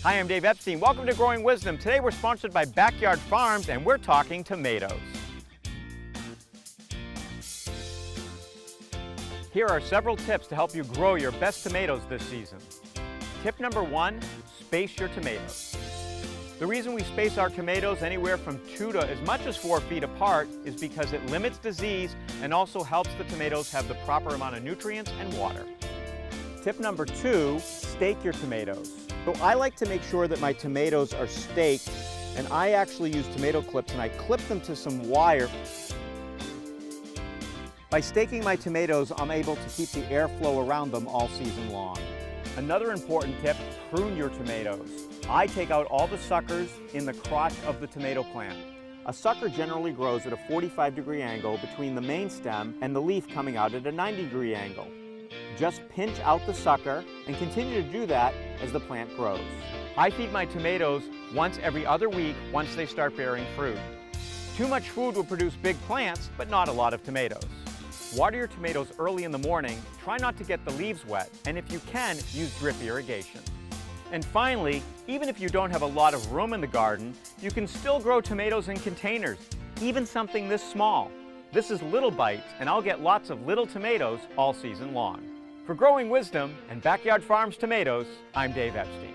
Hi, I'm Dave Epstein. Welcome to Growing Wisdom. Today we're sponsored by Backyard Farms and we're talking tomatoes. Here are several tips to help you grow your best tomatoes this season. Tip number 1, space your tomatoes. The reason we space our tomatoes anywhere from 2 to as much as 4 feet apart is because it limits disease and also helps the tomatoes have the proper amount of nutrients and water. Tip number 2, stake your tomatoes. So I like to make sure that my tomatoes are staked, and I actually use tomato clips and I clip them to some wire. By staking my tomatoes, I'm able to keep the airflow around them all season long. Another important tip, prune your tomatoes. I take out all the suckers in the crotch of the tomato plant. A sucker generally grows at a 45-degree angle between the main stem and the leaf coming out at a 90-degree angle. Just pinch out the sucker and continue to do that as the plant grows. I feed my tomatoes once every other week once they start bearing fruit. Too much food will produce big plants, but not a lot of tomatoes. Water your tomatoes early in the morning, try not to get the leaves wet, and if you can, use drip irrigation. And finally, even if you don't have a lot of room in the garden, you can still grow tomatoes in containers, even something this small. This is Little Bites, and I'll get lots of little tomatoes all season long. For Growing Wisdom and Backyard Farms Tomatoes, I'm Dave Epstein.